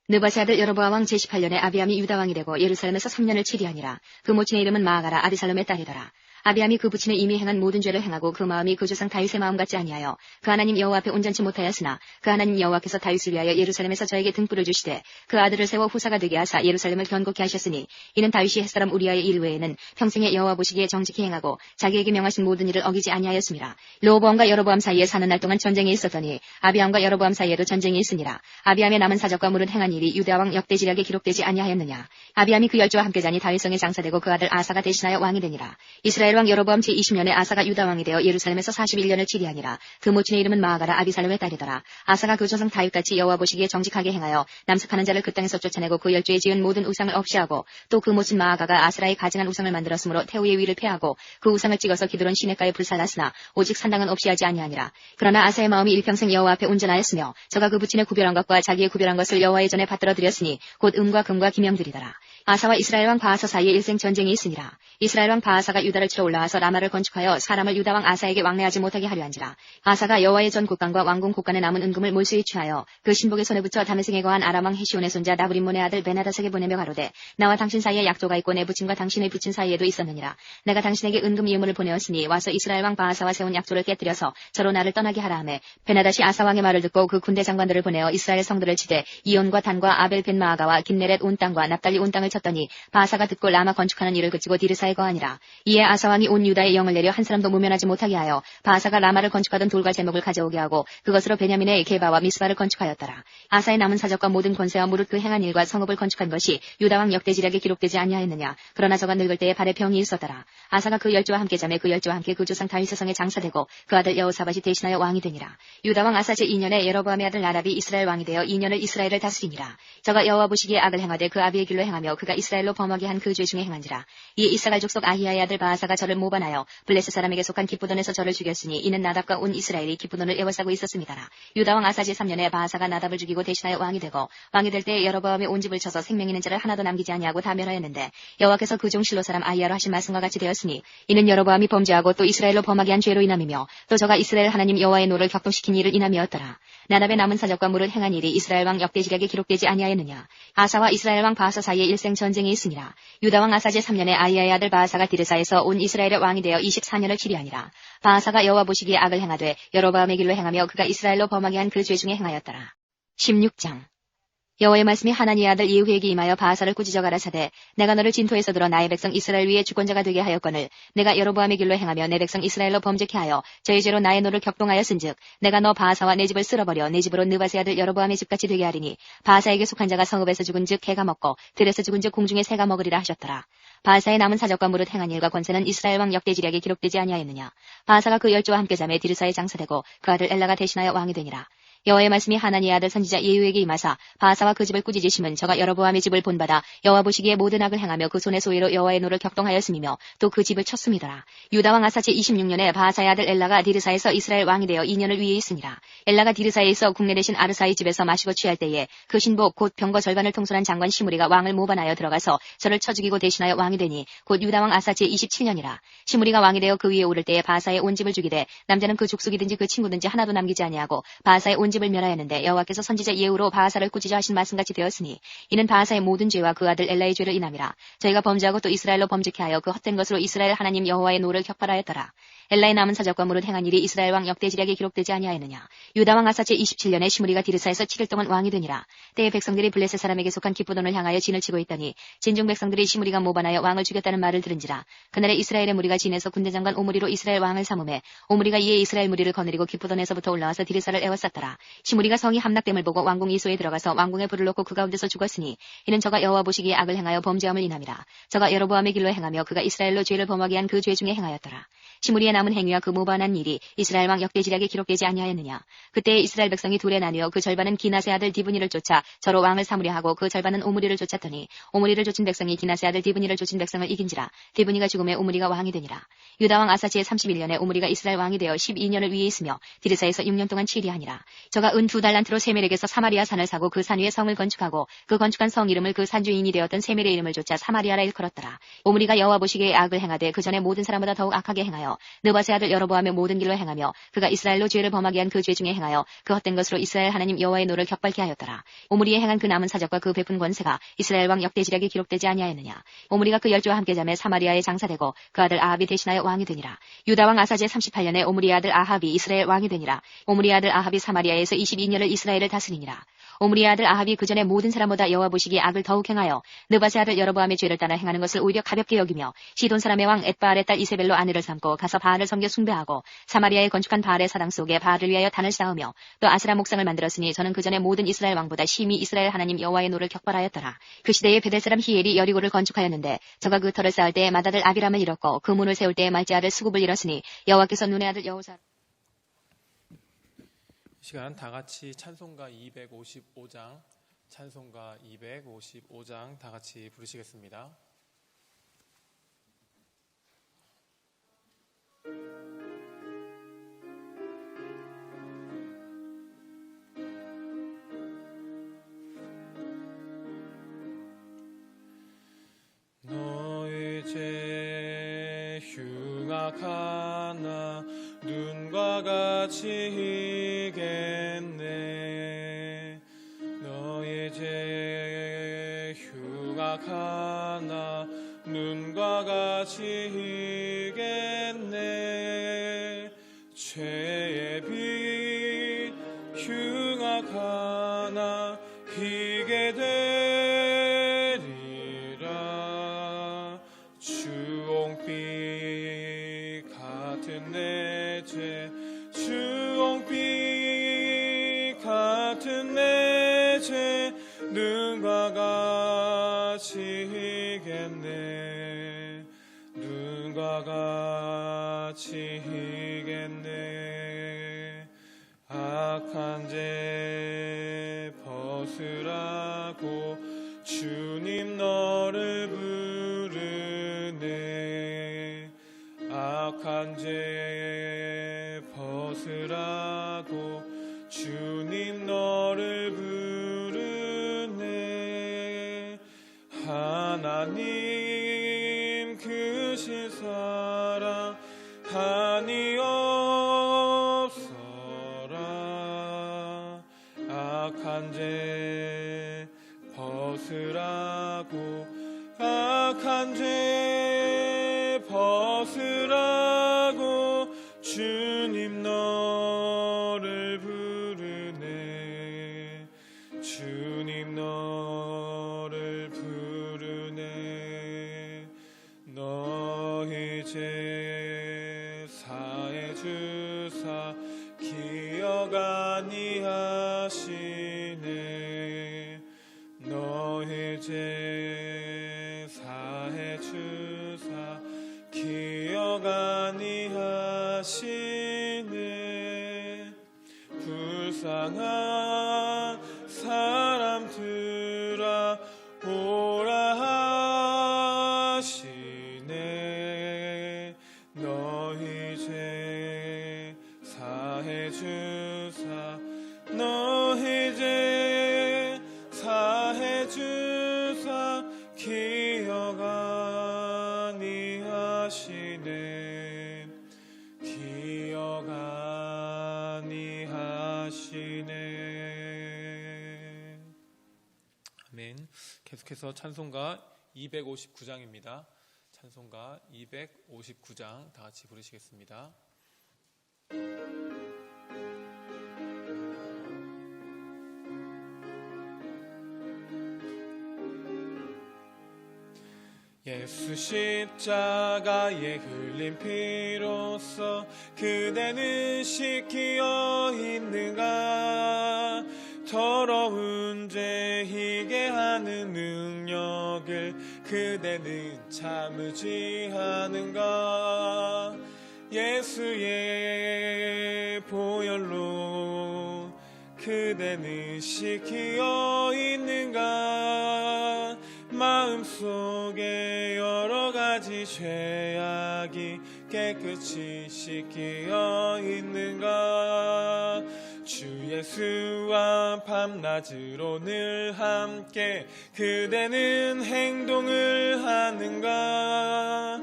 느바세 아들 여로보암 왕 제18년에 아비암이 유다 왕이 되고 예루살렘에서 3년을 치리하니라. 그 모친의 이름은 마아가라. 아비살롬의 딸이더라. 아비암이 그 부친의 이미 행한 모든 죄를 행하고 그 마음이 그 조상 다윗의 마음 같지 아니하여 그 하나님 여호와 앞에 온전치 못하였으나 그 하나님 여호와께서 다윗을 위하여 예루살렘에서 저에게 등불을 주시되 그 아들을 세워 후사가 되게 하사 예루살렘을 견고케 하셨으니 이는 다윗이 햇사람 우리아의 일 외에는 평생에 여호와 보시기에 정직히 행하고 자기에게 명하신 모든 일을 어기지 아니하였습니다. 르호보암과 여로보암 사이에 사는 날 동안 전쟁이 있었더니 아비암과 여로보암 사이에도 전쟁이 있으니라. 아비암의 남은 사적과 무릇 행한 일이 유다 왕 역대지략에 기록되지 아니하였느냐. 아비암이 그 열조와 함께 자니 다윗성에 장사되고 그 아들 아사가 대신하여 왕이 되니라. 이스라엘 왕 여로보암 제20년에 아사가 유다 왕이 되어 예루살렘에서 41년을 치리하니라. 그 모친의 이름은 마아가라. 아비살롬의 딸이더라. 아사가 그 조상 다윗같이 여호와 보시기에 정직하게 행하여 남색하는 자를 그 땅에서 쫓아내고 그 열조에 지은 모든 우상을 없이하고 또 그 모친 마아가가 아스라의 가증한 우상을 만들었으므로 태우의 위를 패하고 그 우상을 찍어서 기드론 시냇가에 불살랐으나 오직 산당은 없이 하지 아니하니라. 그러나 아사의 마음이 일평생 여호와 앞에 온전하였으며 저가 그 부친의 구별한 것과 자기의 구별한 것을 여호와의 전에 받들어 드렸으니 곧 음과 금과 기명들이더라. 아사와 이스라엘 왕 바하사 사이에 일생 전쟁이 있으니라. 이스라엘 왕 바하사가 유다를 치러 올라와서 라마를 건축하여 사람을 유다 왕 아사에게 왕래하지 못하게 하려 한지라. 아사가 여호와의 전 곳간과 왕궁 곳간에 남은 은금을 몰수히 취하여 그 신복의 손에 붙여 다메섹에 거한 아람 왕 헤시온의 손자 나브림몬의 아들 베나다삭에 보내며 가로되 나와 당신 사이에 약조가 있고 내 부친과 당신의 부친 사이에도 있었느니라. 내가 당신에게 은금 예물을 보내었으니 와서 이스라엘 왕 바하사와 세운 약조를 깨뜨려서 저로 나를 떠나게 하라 하매 베나다시 아사 왕의 말을 듣고 그 군대 장관들을 보내어 이스라엘 성들을 치되 이온과 단과 아벨 벤마아가와 긴네렛 온 땅과 납달리 온 땅을 쳤더니 바하사가 듣고 라마 건축하는 일을 그치고 디르사에 거하니라. 이에 아사 왕이 온 유다에 영을 내려 한 사람도 무면하지 못하게 하여 바하사가 라마를 건축하던 돌과 제목을 가져오게 하고 그것으로 베냐민의 게바와 미스바를 건축하였더라. 아사의 남은 사적과 모든 권세와 무릇 그 행한 일과 성읍을 건축한 것이 유다 왕 역대지략에 기록되지 아니하였느냐. 그러나 저가 늙을 때에 발에 병이 있었더라. 아사가 그 열조와 함께 자매 그 열조와 함께 그 조상 다윗의 성에 장사되고 그 아들 여호사밧이 대신하여 왕이 되니라. 유다 왕 아사 제2년에 여로보암의 아들 나랍이 이스라엘 왕이 되어 2년을 이스라엘을 다스리니라. 저가 여호와 보시기에 악을 행하되 그 아비의 길로 행하며 그가 이스라엘로 범하게 한 그 죄 중에 행한지라. 이에 이사갈 족속 아히야의 아들 바하사가 저를 모반하여 블레셋 사람에게 속한 기쁘돈에서 저를 죽였으니 이는 나답과 온 이스라엘이 기쁘돈을 애워싸고 있었음이다라. 유다 왕 아사 제3년에 바하사가 나답을 죽이고 대신하여 왕이 되고 왕이 될 때 여로보암의 온 집을 쳐서 생명 있는 자를 하나도 남기지 아니하고 다 멸하였는데 여호와께서 그 종 실로 사람 아히야로 하신 말씀과 같이 되었으니 이는 여로보암이 범죄하고 또 이스라엘로 범하게 한 죄로 인함이며 또 저가 이스라엘 하나님 여호와의 노를 격동시킨 일을 인함이었더라. 나답의 남은 사적과 무릇 행한 일이 이스라엘 왕 역대지략에 기록되지 아니하였느냐. 아사와 이스라엘 왕 바하사 사이에 일생 전쟁이 있으니라. 유다 왕 아사 제3년에 아히야의 아들 바하사가 디르사에서 온 이스라엘의 왕이 되어 24년을 치리하니라. 바하사가 여호와 보시기에 악을 행하되 여로보암의 길로 행하며 그가 이스라엘로 범하게 한 그 죄 중에 행하였더라. 16장 여호와의 말씀이 하나니의 아들 예후에게 임하여 바하사를 꾸짖어 가라사대 내가 너를 진토에서 들어 나의 백성 이스라엘 위에 주권자가 되게 하였거늘 내가 여로보암의 길로 행하며 내 백성 이스라엘로 범죄케 하여 저의 죄로 나의 노를 격동하였은즉 내가 너 바하사와 내 집을 쓸어버려 내 집으로 느바세 아들 여로보암의 집같이 되게 하리니 바하사에게 속한 자가 성읍에서 죽은즉 개가 먹고 들에서 죽은즉 공중에 새가 먹으리라 하셨더라. 바하사의 남은 사적과 무릇 행한 일과 권세는 이스라엘 왕 역대지략에 기록되지 아니하였느냐. 바하사가 그 열조와 함께 자매 디르사에 장사되고 그 아들 엘라가 대신하여 왕이 되니라. 여호와의 말씀이 하나니의 아들 선지자 예후에게 임하사 바하사와 그 집을 꾸짖으심은 저가 여로보암의 집을 본받아 여호와 보시기에 모든 악을 행하며 그 손의 소위로 여호와의 노를 격동하였음이며 또 그 집을 쳤음이더라. 유다 왕 아사 제26년에 바하사의 아들 엘라가 디르사에서 이스라엘 왕이 되어 2년을 위에 있으니라. 엘라가 디르사에 있어 국내 대신 아르사의 집에서 마시고 취할 때에 그 신복 곧 병거 절반을 통솔한 장관 시므리가 왕을 모반하여 들어가서 저를 쳐 죽이고 대신하여 왕이 되니 곧 유다 왕 아사 제27년이라. 시므리가 왕이 되어 그 위에 오를 때에 바하사의 온 집을 죽이되 남자는 그 족속이든지 그 친구든지 하나도 남기지 아니하고 바하사의 온 집을 멸하였는데 여호와께서 선지자 예후로 바하사를 꾸짖어 하신 말씀같이 되었으니 이는 바하사의 모든 죄와 그 아들 엘라의 죄를 인함이라. 저희가 범죄하고 또 이스라엘로 범죄케 하여 그 헛된 것으로 이스라엘 하나님 여호와의 노를 격발하였더라. 엘라의 남은 사적과 무릇 행한 일이 이스라엘 왕 역대지략에 기록되지 아니하였느냐. 유다 왕 아사 제27년에 시므리가 디르사에서 7일 동안 왕이 되니라. 때에 백성들이 블레셋 사람에게 속한 기쁘돈을 향하여 진을 치고 있더니 진중 백성들이 시므리가 모반하여 왕을 죽였다는 말을 들은지라. 그날에 이스라엘의 무리가 진에서 군대장관 오므리로 이스라엘 왕을 삼음해 오므리가 이에 이스라엘 무리를 거느리고 기쁘돈에서부터 올라와서 디르사를 애워쌌더라. 시므리가 성이 함락됨을 보고 왕궁 이소에 들어가서 왕궁에 불을 놓고 그 가운데서 죽었으니 이는 저가 여호와 보시기에 악을 행하여 범죄함을 인함이라. 저가 여로보암의 길로 행하며 그가 이스라엘로 죄를 범하게 한 그 죄 중에 행하였더라. 시므리의 남은 행위와 그 모반한 일이 이스라엘 왕 역대지략에 기록되지 아니하였느냐. 그때 이스라엘 백성이 둘에 나뉘어 그 절반은 기낫의 아들 디브니를 쫓아 저로 왕을 삼으려 하고 그 절반은 오므리를 쫓았더니 오므리를 쫓은 백성이 기낫의 아들 디브니를 쫓은 백성을 이긴지라. 디브니가 죽음에 오므리가 왕이 되니라. 유다 왕 아사 제31년에 오므리가 이스라엘 왕이 되어 12년을 위에 있으며 디르사에서 6년 동안 치리하니라. 저가 은 2달란트로 세멜에게서 사마리아 산을 사고 그 산 위에 성을 건축하고 그 건축한 성 이름을 그 산 주인이 되었던 세멜의 이름을 쫓아 사마리아라 일컬었더라. 오므리가 여호와 보시기에 악을 행하되 그 전에 모든 사람보다 더욱 악하게 행하여 느바세 아들 여로보암의 모든 길로 행하며 그가 이스라엘로 죄를 범하게 한 그 죄 중에 행하여 그 헛된 것으로 이스라엘 하나님 여호와의 노를 격발케 하였더라. 오므리의 행한 그 남은 사적과 그 베푼 권세가 이스라엘 왕 역대지략에 기록되지 아니하였느냐. 오므리가 그 열조와 함께 자매 사마리아에 장사되고 그 아들 아합이 대신하여 왕이 되니라. 유다 왕 아사 제38년에 오므리의 아들 아합이 이스라엘 왕이 되니라. 오므리의 아들 아합이 사마리아에서 22년을 이스라엘을 다스리니라. 오므리의 아들 아합이 그 전에 모든 사람보다 여호와 보시기에 악을 더욱 행하여 느바세 아들 여로보암의 죄를 따라 행하는 것을 오히려 가볍게 여기며 시돈 사람의 왕 엣바알의 딸 이세벨로 아내를 삼고 가서 바알을 섬겨 숭배하고 사마리아에 건축한 바알의 사당 속에 바알을 위하여 단을 쌓으며 또 아스라 목상을 만들었으니 저는 그 전에 모든 이스라엘 왕보다 심히 이스라엘 하나님 여호와의 노를 격발하였더라. 그 시대에 베델 사람 히엘이 여리고를 건축하였는데 저가 그 터를 쌓을 때에 맏아들 아비람을 잃었고 그 문을 세울 때에 말째 아들 수굽을 잃었으니 여호와께서 눈의 아들 여호사 시간 다 같이 찬송가 255장 찬송가 255장 다 같이 부르시겠습니다. 흉악하나 눈과 같이 희겠네. 너의 죄 흉악하나 눈과 같이 희겠네. 죄의 빛 흉악하나 희게 되리라. 주홍빛 같은 내 죄 주홍빛 같은 내 죄 눈과 같이 희겠네. 눈과 같이 희겠네. 악한 죄 벗으라고 주님 너를 부르네. 악한 죄 벗으라고 주님 너를 부르네. 하나님 크신 사랑 한이 없어라. 악한 죄 벗으라고 악한 죄 벗으라고 주님 너를 부르네. 주님 너를 부르네. 너희 죄 사해 주사 기억 아니하시네. 너희 죄 사해 주사 기억 아니하시네. 불쌍한 사람들아 오라 하시네. 너희 죄 사해 주사 너희 죄 사해 주사 기억 아니하시네. 기억 아니하시네. 아멘. 계속해서 찬송가 259장입니다. 찬송가 259장 다 같이 부르시겠습니다. 예수 십자가에 흘린 피로써 그대는 씻기어 있는가. 더러운 죄 희게 하는 능력을 그대는 참으지 하는가. 예수의 보혈로 그대는 씻기어 있는가. 마음속에 여러 가지 죄악이 깨끗이 씻기어 있는가. 주 예수와 밤낮으로 늘 함께 그대는 행동을 하는가.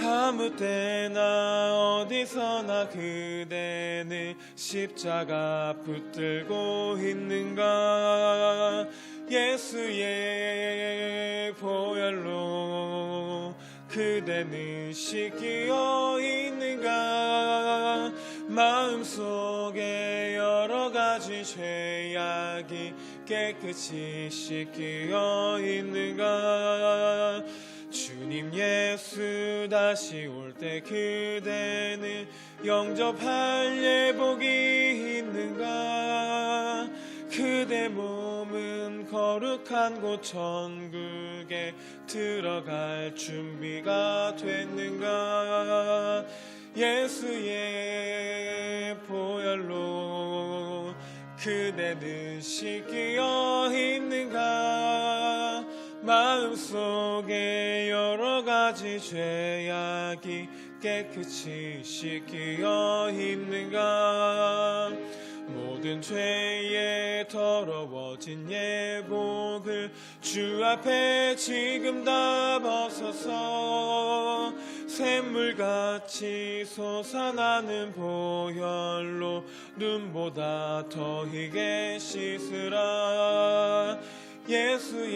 아무 때나 어디서나 그대는 십자가 붙들고 있는가. 예수의 보혈로 그대는 씻기어 있는가. 마음속에 여러 가지 죄악이 깨끗이 씻기어 있는가. 주님 예수 다시 올 때 그대는 영접할 예복이 있는가. 그대 몸은 거룩한 곳 천국에 들어갈 준비가 됐는가. 예수의 보혈로 그대는 씻기어 있는가. 마음속에 여러 가지 죄악이 깨끗이 씻기어 있는가. 모든 죄에 더러워진 예복을 주 앞에 지금 다 벗어서 샘물같이 솟아나는 보혈로 눈보다 더 희게 씻으라. 예수의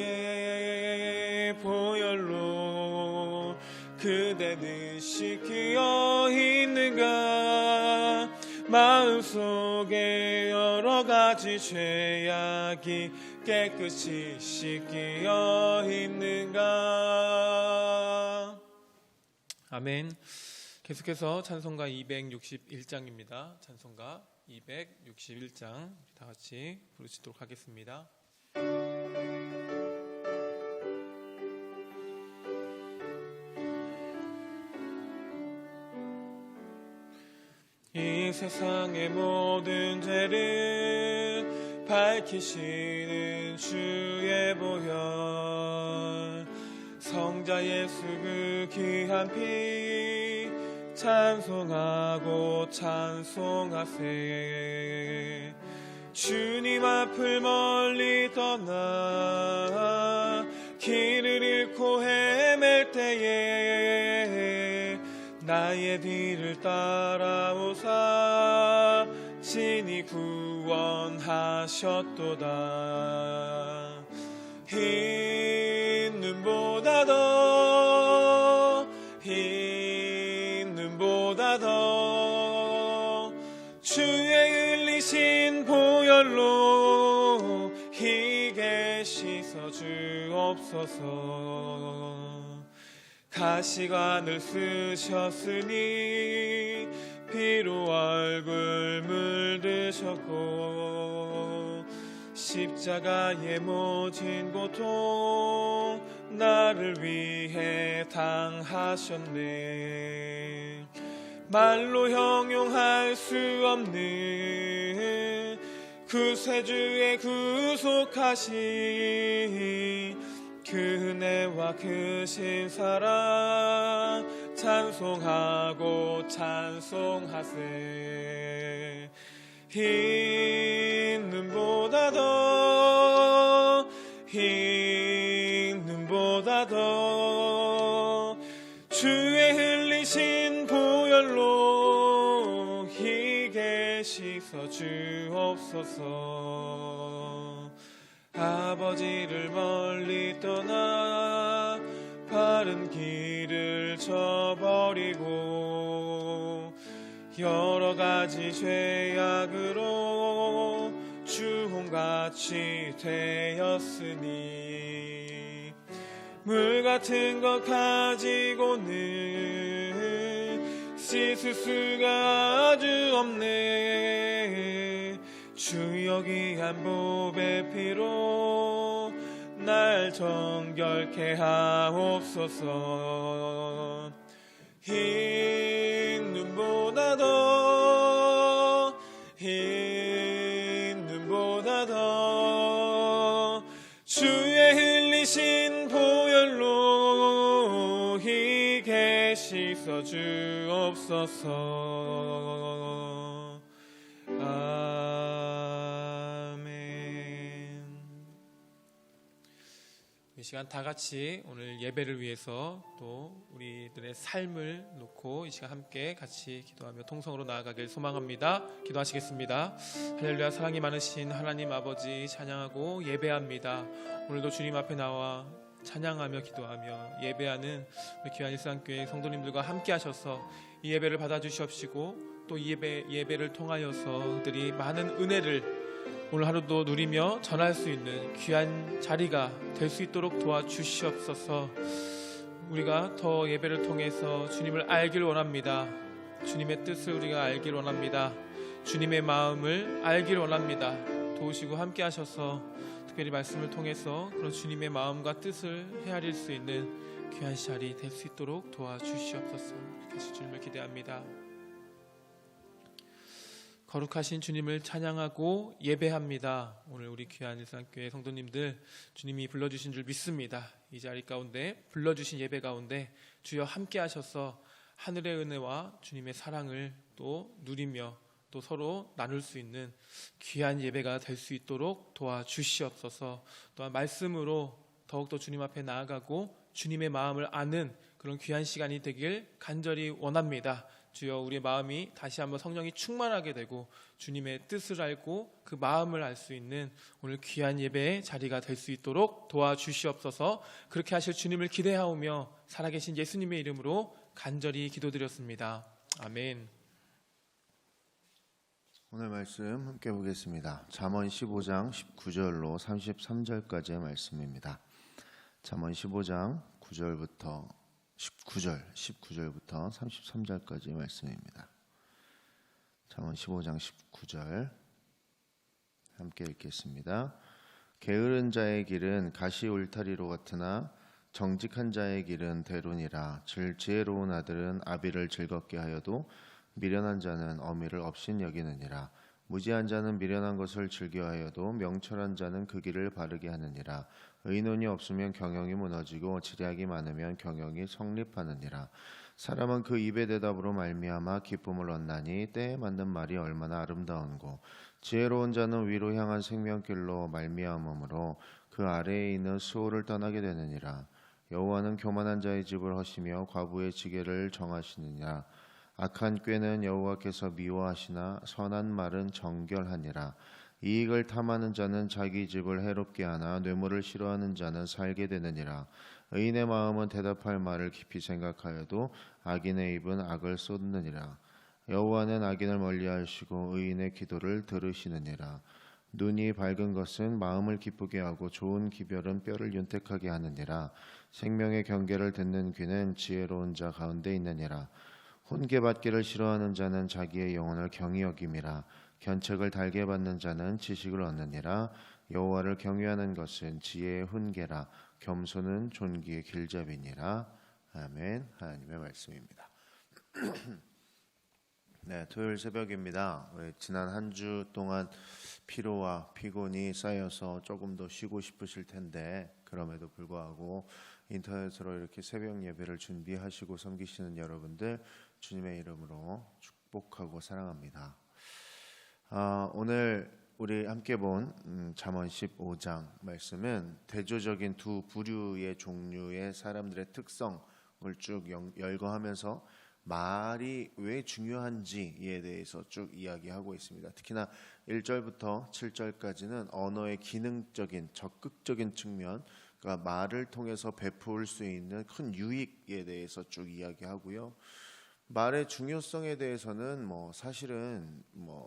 보혈로 그대는 씻기어 있는가? 마음속에 여러 가지 죄악이 깨끗이 씻기어 있는가? 아멘. 계속해서 찬송가 261장입니다. 찬송가 261장 다 같이 부르시도록 하겠습니다. 이 세상의 모든 죄를 밝히시는 주의 보혈, 성자 예수 그 귀한 피 찬송하고 찬송하세. 주님 앞을 멀리 떠나 길을 잃고 헤맬 때에 나의 뒤를 따라오사 친히 구원하셨도다. 흰 눈보다 더 주의 흘리신 보혈로 희게 씻어 주옵소서. 가시관을 쓰셨으니 피로 얼굴 물드셨고 십자가에 모진 고통 나를 위해 당하셨네. 말로 형용할 수 없는 구세주의 구속하신 그 은혜와 크신 사랑 찬송하고 찬송하세. 흰 눈보다 더 주의 흘리신 보혈로 희게 씻어 주옵소서. 아버지를 멀리 떠나 바른 길을 저버리고 여러 가지 죄악으로 주홍같이 되었으니 물 같은 것 가지고는 씻을 수가 아주 없네. 주여 귀한 보배 피로 날 정결케 하옵소서. 흰 눈보다 더 주의 흘리신 보혈로 희게 씻어 주옵소서. 이 시간 다 같이 오늘 예배를 위해서 또 우리들의 삶을 놓고 이 시간 함께 같이 기도하며 통성으로 나아가길 소망합니다. 기도하시겠습니다. 할렐루야. 사랑이 많으신 하나님 아버지 찬양하고 예배합니다. 오늘도 주님 앞에 나와 찬양하며 기도하며 예배하는 우리 귀한 일상교회 성도님들과 함께 하셔서 이 예배를 받아주시옵시고 또 이 예배를 통하여서 그들이 많은 은혜를 오늘 하루도 누리며 전할 수 있는 귀한 자리가 될 수 있도록 도와주시옵소서. 우리가 더 예배를 통해서 주님을 알길 원합니다. 주님의 뜻을 우리가 알길 원합니다. 주님의 마음을 알길 원합니다. 도우시고 함께 하셔서 특별히 말씀을 통해서 그런 주님의 마음과 뜻을 헤아릴 수 있는 귀한 자리 될 수 있도록 도와주시옵소서. 이렇게 주님을 기대합니다. 거룩하신 주님을 찬양하고 예배합니다. 오늘 우리 귀한 일상교회 성도님들 주님이 불러주신 줄 믿습니다. 이 자리 가운데 불러주신 예배 가운데 주여 함께 하셔서 하늘의 은혜와 주님의 사랑을 또 누리며 또 서로 나눌 수 있는 귀한 예배가 될 수 있도록 도와주시옵소서. 또한 말씀으로 더욱더 주님 앞에 나아가고 주님의 마음을 아는 그런 귀한 시간이 되길 간절히 원합니다. 주여, 우리의 마음이 다시 한번 성령이 충만하게 되고 주님의 뜻을 알고 그 마음을 알 수 있는 오늘 귀한 예배의 자리가 될 수 있도록 도와주시옵소서. 그렇게 하실 주님을 기대하오며 살아계신 예수님의 이름으로 간절히 기도드렸습니다. 아멘. 오늘 말씀 함께 보겠습니다. 잠언 15장 19절로 33절까지의 말씀입니다. 잠언 15장 19절부터 33절까지의 말씀입니다. 잠언 15장 19절 함께 읽겠습니다. 게으른 자의 길은 가시 울타리로 같으나 정직한 자의 길은 대론이라. 지혜로운 아들은 아비를 즐겁게 하여도 미련한 자는 어미를 업신여기느니라. 무지한 자는 미련한 것을 즐겨하여도 명철한 자는 그 길을 바르게 하느니라. 의논이 없으면 경영이 무너지고 지략이 많으면 경영이 성립하느니라. 사람은 그 입의 대답으로 말미암아 기쁨을 얻나니 때에 맞는 말이 얼마나 아름다운고. 지혜로운 자는 위로 향한 생명길로 말미암으므로 그 아래에 있는 수호를 떠나게 되느니라. 여호와는 교만한 자의 집을 허시며 과부의 지게를 정하시느니라. 악한 꾀는 여호와께서 미워하시나 선한 말은 정결하니라. 이익을 탐하는 자는 자기 집을 해롭게 하나 뇌물을 싫어하는 자는 살게 되느니라. 의인의 마음은 대답할 말을 깊이 생각하여도 악인의 입은 악을 쏟느니라. 여호와는 악인을 멀리하시고 의인의 기도를 들으시느니라. 눈이 밝은 것은 마음을 기쁘게 하고 좋은 기별은 뼈를 윤택하게 하느니라. 생명의 경계를 듣는 귀는 지혜로운 자 가운데 있느니라. 훈계받기를 싫어하는 자는 자기의 영혼을 경히 여김이라. 견책을 달게 받는 자는 지식을 얻느니라. 여호와를 경외하는 것은 지혜의 훈계라. 겸손은 존귀의 길잡이니라. 아멘. 하나님의 말씀입니다. 네, 토요일 새벽입니다. 지난 한 주 동안 피로와 피곤이 쌓여서 조금 더 쉬고 싶으실 텐데 그럼에도 불구하고 인터넷으로 이렇게 새벽 예배를 준비하시고 섬기시는 여러분들 주님의 이름으로 축복하고 사랑합니다. 오늘 우리 함께 본 잠언 15장 말씀은 대조적인 두 부류의 종류의 사람들의 특성을 쭉 열거하면서 말이 왜 중요한지에 대해서 쭉 이야기하고 있습니다. 특히나 1절부터 7절까지는 언어의 기능적인 적극적인 측면, 그러니까 말을 통해서 베풀 수 있는 큰 유익에 대해서 쭉 이야기하고요. 말의 중요성에 대해서는 사실은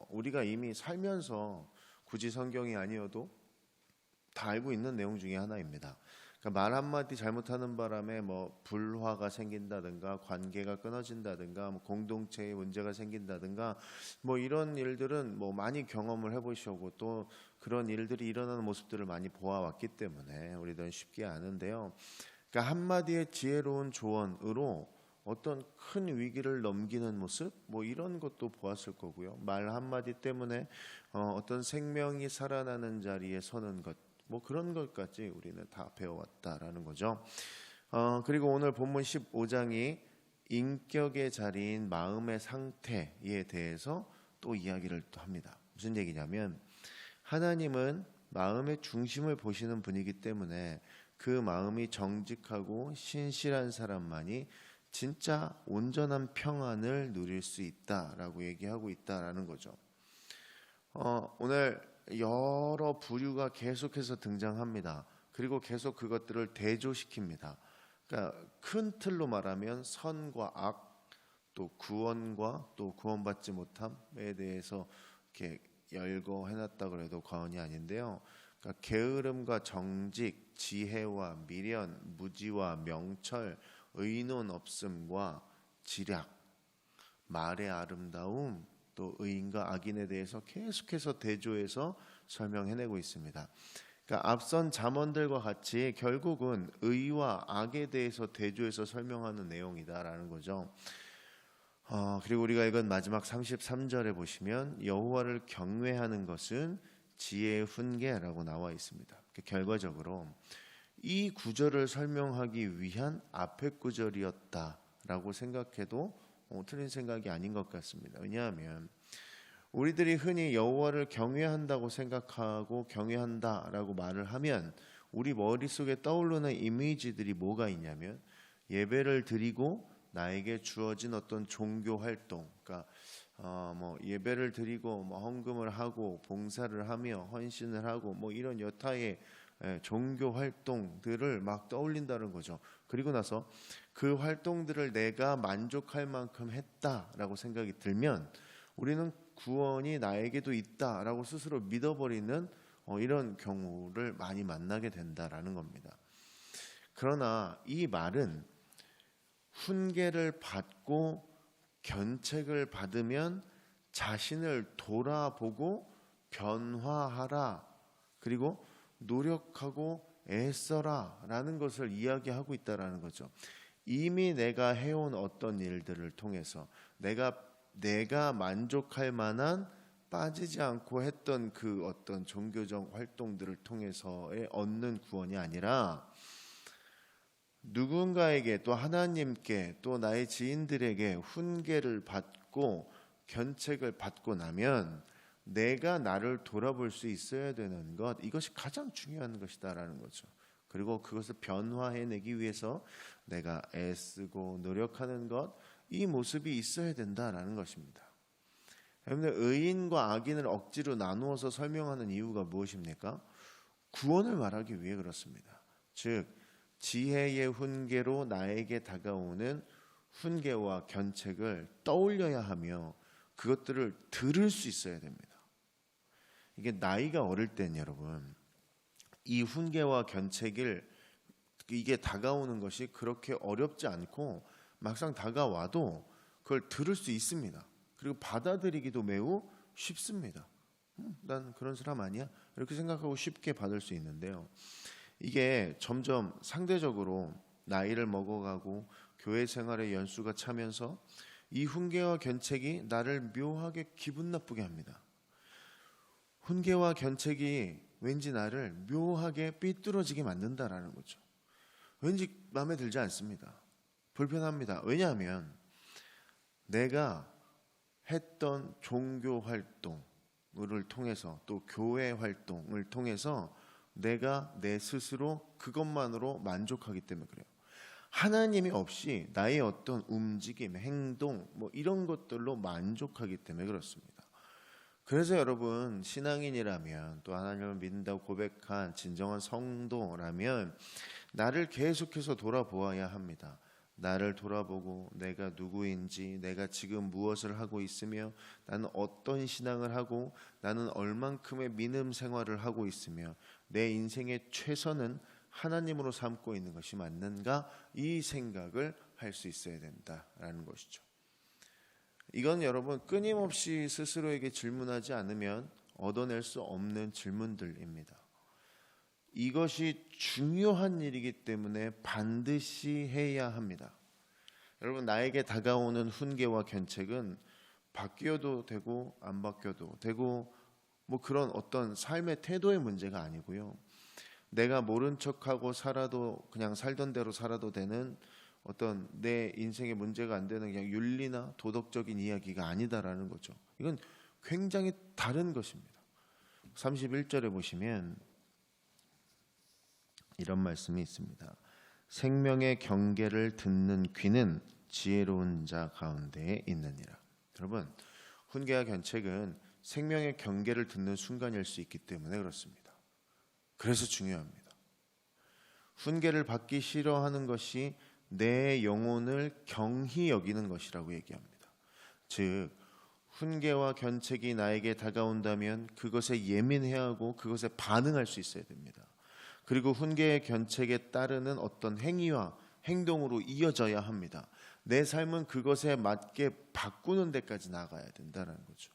우리가 이미 살면서 굳이 성경이 아니어도 다 알고 있는 내용 중에 하나입니다. 그러니까 말 한마디 잘못하는 바람에 불화가 생긴다든가 관계가 끊어진다든가 공동체에 문제가 생긴다든가 이런 일들은 많이 경험을 해보시고 또 그런 일들이 일어나는 모습들을 많이 보아왔기 때문에 우리들은 쉽게 아는데요. 그러니까 한마디의 지혜로운 조언으로 어떤 큰 위기를 넘기는 모습 이런 것도 보았을 거고요. 말 한마디 때문에 어떤 생명이 살아나는 자리에 서는 것 그런 것까지 우리는 다 배워왔다라는 거죠. 그리고 오늘 본문 15장이 인격의 자리인 마음의 상태에 대해서 또 이야기를 또 합니다. 무슨 얘기냐면 하나님은 마음의 중심을 보시는 분이기 때문에 그 마음이 정직하고 신실한 사람만이 진짜 온전한 평안을 누릴 수 있다라고 얘기하고 있다라는 거죠. 오늘 여러 부류가 계속해서 등장합니다. 그리고 계속 그것들을 대조시킵니다. 그러니까 큰 틀로 말하면 선과 악, 또 구원과 또 구원받지 못함에 대해서 이렇게 열거해놨다고 해도 과언이 아닌데요. 그러니까 게으름과 정직, 지혜와 미련, 무지와 명철, 의논 없음과 지략, 말의 아름다움, 또 의인과 악인에 대해서 계속해서 대조해서 설명해내고 있습니다. 그러니까 앞선 잠언들과 같이 결국은 의와 악에 대해서 대조해서 설명하는 내용이다라는 거죠. 그리고 우리가 이건 마지막 33절에 보시면 여호와를 경외하는 것은 지혜의 훈계라고 나와 있습니다. 결과적으로 이 구절을 설명하기 위한 앞의 구절이었다라고 생각해도 틀린 생각이 아닌 것 같습니다. 왜냐하면 우리들이 흔히 여호와를 경외한다고 생각하고 경외한다라고 말을 하면 우리 머릿속에 떠오르는 이미지들이 뭐가 있냐면 예배를 드리고 나에게 주어진 어떤 종교 활동, 그러니까 뭐 예배를 드리고 뭐 헌금을 하고 봉사를 하며 헌신을 하고 뭐 이런 여타의 종교 활동들을 막 떠올린다는 거죠. 그리고 나서 그 활동들을 내가 만족할 만큼 했다라고 생각이 들면 우리는 구원이 나에게도 있다라고 스스로 믿어버리는 이런 경우를 많이 만나게 된다라는 겁니다. 그러나 이 말은 훈계를 받고 견책을 받으면 자신을 돌아보고 변화하라, 그리고 노력하고 애써라 라는 것을 이야기하고 있다라는 거죠. 이미 내가 해온 어떤 일들을 통해서 내가 만족할 만한 빠지지 않고 했던 그 어떤 종교적 활동들을 통해서의 얻는 구원이 아니라 누군가에게 또 하나님께 또 나의 지인들에게 훈계를 받고 견책을 받고 나면 내가 나를 돌아볼 수 있어야 되는 것, 이것이 가장 중요한 것이다라는 거죠. 그리고 그것을 변화해내기 위해서 내가 애쓰고 노력하는 것, 이 모습이 있어야 된다라는 것입니다. 여러분들, 의인과 악인을 억지로 나누어서 설명하는 이유가 무엇입니까? 구원을 말하기 위해 그렇습니다. 즉 지혜의 훈계로 나에게 다가오는 훈계와 견책을 떠올려야 하며 그것들을 들을 수 있어야 됩니다. 이게 나이가 어릴 땐 여러분, 이 훈계와 견책을 이게 다가오는 것이 그렇게 어렵지 않고 막상 다가와도 그걸 들을 수 있습니다. 그리고 받아들이기도 매우 쉽습니다. 난 그런 사람 아니야? 이렇게 생각하고 쉽게 받을 수 있는데요. 이게 점점 상대적으로 나이를 먹어가고 교회 생활의 연수가 차면서 이 훈계와 견책이 나를 묘하게 기분 나쁘게 합니다. 훈계와 견책이 왠지 나를 묘하게 삐뚤어지게 만든다라는 거죠. 왠지 마음에 들지 않습니다. 불편합니다. 왜냐하면 내가 했던 종교 활동을 통해서 또 교회 활동을 통해서 내가 내 스스로 그것만으로 만족하기 때문에 그래요. 하나님이 없이 나의 어떤 움직임, 행동 뭐 이런 것들로 만족하기 때문에 그렇습니다. 그래서 여러분, 신앙인이라면 또 하나님을 믿는다고 고백한 진정한 성도라면 나를 계속해서 돌아보아야 합니다. 나를 돌아보고 내가 누구인지, 내가 지금 무엇을 하고 있으며 나는 어떤 신앙을 하고 나는 얼만큼의 믿음 생활을 하고 있으며 내 인생의 최선은 하나님으로 삼고 있는 것이 맞는가, 이 생각을 할 수 있어야 된다라는 것이죠. 이건 여러분 끊임없이 스스로에게 질문하지 않으면 얻어낼 수 없는 질문들입니다. 이것이 중요한 일이기 때문에 반드시 해야 합니다. 여러분, 나에게 다가오는 훈계와 견책은 바뀌어도 되고 안 바뀌어도 되고 뭐 그런 어떤 삶의 태도의 문제가 아니고요. 내가 모른 척하고 살아도 그냥 살던 대로 살아도 되는 어떤 내 인생의 문제가 안 되는 그냥 윤리나 도덕적인 이야기가 아니다라는 거죠. 이건 굉장히 다른 것입니다. 31절에 보시면 이런 말씀이 있습니다. 생명의 경계를 듣는 귀는 지혜로운 자 가운데에 있느니라. 여러분, 훈계와 견책은 생명의 경계를 듣는 순간일 수 있기 때문에 그렇습니다. 그래서 중요합니다. 훈계를 받기 싫어하는 것이 내 영혼을 경히 여기는 것이라고 얘기합니다. 즉 훈계와 견책이 나에게 다가온다면 그것에 예민해야 하고 그것에 반응할 수 있어야 됩니다. 그리고 훈계의 견책에 따르는 어떤 행위와 행동으로 이어져야 합니다. 내 삶은 그것에 맞게 바꾸는 데까지 나가야 된다는 거죠.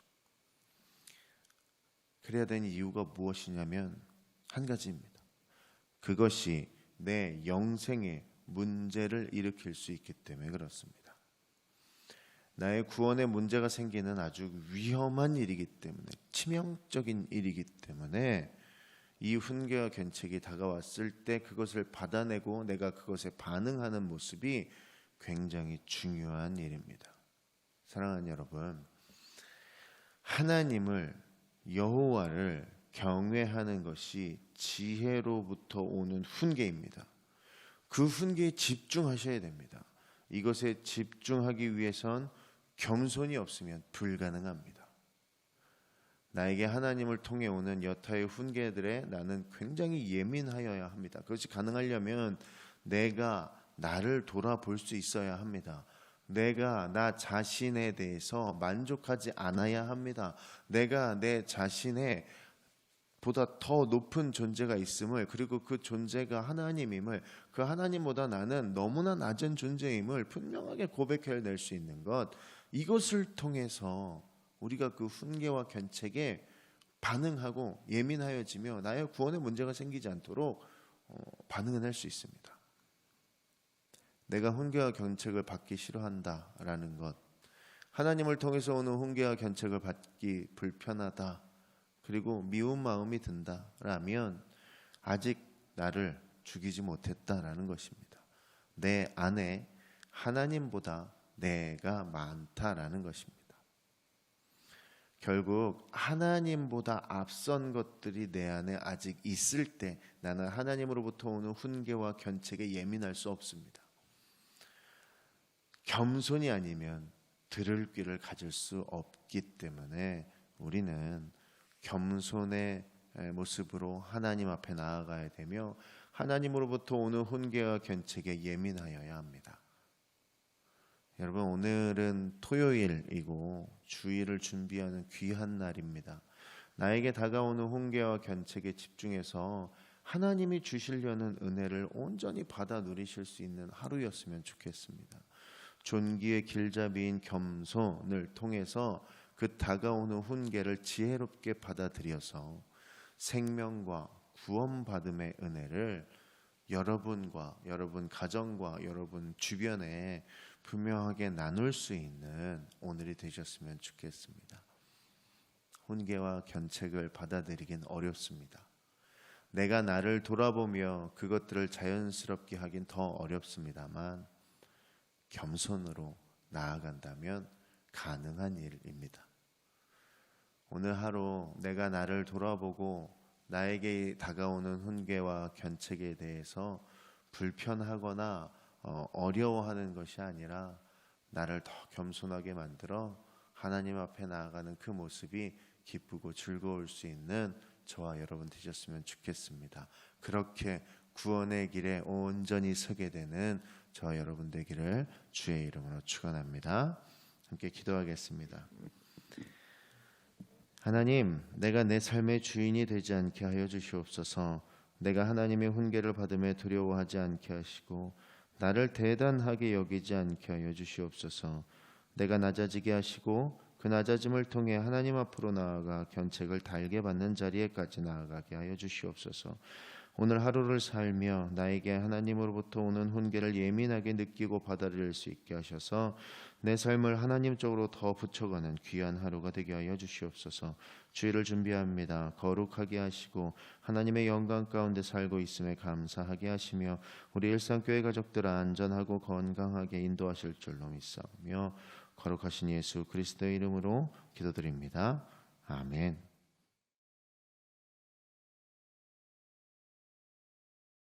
그래야 되는 이유가 무엇이냐면 한 가지입니다. 그것이 내 영생에 문제를 일으킬 수 있기 때문에 그렇습니다. 나의 구원에 문제가 생기는 아주 위험한 일이기 때문에, 치명적인 일이기 때문에 이 훈계와 견책이 다가왔을 때 그것을 받아내고 내가 그것에 반응하는 모습이 굉장히 중요한 일입니다. 사랑하는 여러분, 하나님을, 여호와를 경외하는 것이 지혜로부터 오는 훈계입니다. 그 훈계에 집중하셔야 됩니다. 이것에 집중하기 위해선 겸손이 없으면 불가능합니다. 나에게 하나님을 통해 오는 여타의 훈계들에 나는 굉장히 예민하여야 합니다. 그것이 가능하려면 내가 나를 돌아볼 수 있어야 합니다. 내가 나 자신에 대해서 만족하지 않아야 합니다. 내가 내 자신에 보다 더 높은 존재가 있음을, 그리고 그 존재가 하나님임을, 그 하나님보다 나는 너무나 낮은 존재임을 분명하게 고백해낼 수 있는 것, 이것을 통해서 우리가 그 훈계와 견책에 반응하고 예민하여지며 나의 구원에 문제가 생기지 않도록 반응을 할 수 있습니다. 내가 훈계와 견책을 받기 싫어한다라는 것, 하나님을 통해서 오는 훈계와 견책을 받기 불편하다, 그리고 미운 마음이 든다라면 아직 나를 죽이지 못했다라는 것입니다. 내 안에 하나님보다 내가 많다라는 것입니다. 결국 하나님보다 앞선 것들이 내 안에 아직 있을 때 나는 하나님으로부터 오는 훈계와 견책에 예민할 수 없습니다. 겸손이 아니면 들을 귀를 가질 수 없기 때문에 우리는 겸손의 모습으로 하나님 앞에 나아가야 되며 하나님으로부터 오는 훈계와 견책에 예민하여야 합니다. 여러분, 오늘은 토요일이고 주일을 준비하는 귀한 날입니다. 나에게 다가오는 훈계와 견책에 집중해서 하나님이 주시려는 은혜를 온전히 받아 누리실 수 있는 하루였으면 좋겠습니다. 존귀의 길잡이인 겸손을 통해서 그 다가오는 훈계를 지혜롭게 받아들여서 생명과 구원받음의 은혜를 여러분과 여러분 가정과 여러분 주변에 분명하게 나눌 수 있는 오늘이 되셨으면 좋겠습니다. 훈계와 견책을 받아들이긴 어렵습니다. 내가 나를 돌아보며 그것들을 자연스럽게 하긴 더 어렵습니다만 겸손으로 나아간다면 가능한 일입니다. 오늘 하루 내가 나를 돌아보고 나에게 다가오는 훈계와 견책에 대해서 불편하거나 어려워하는 것이 아니라 나를 더 겸손하게 만들어 하나님 앞에 나아가는 그 모습이 기쁘고 즐거울 수 있는 저와 여러분 되셨으면 좋겠습니다. 그렇게 구원의 길에 온전히 서게 되는 저와 여러분 되기를 주의 이름으로 축원합니다. 함께 기도하겠습니다. 하나님, 내가 내 삶의 주인이 되지 않게 하여 주시옵소서. 내가 하나님의 훈계를 받음에 두려워하지 않게 하시고 나를 대단하게 여기지 않게 하여 주시옵소서. 내가 낮아지게 하시고 그 낮아짐을 통해 하나님 앞으로 나아가 견책을 달게 받는 자리에까지 나아가게 하여 주시옵소서. 오늘 하루를 살며 나에게 하나님으로부터 오는 훈계를 예민하게 느끼고 받아들일 수 있게 하셔서 내 삶을 하나님 쪽으로 더 붙여가는 귀한 하루가 되게 하여 주시옵소서. 주일을 준비합니다. 거룩하게 하시고 하나님의 영광 가운데 살고 있음에 감사하게 하시며 우리 일상교회 가족들 안전하고 건강하게 인도하실 줄로 믿사오며 거룩하신 예수 그리스도의 이름으로 기도드립니다. 아멘.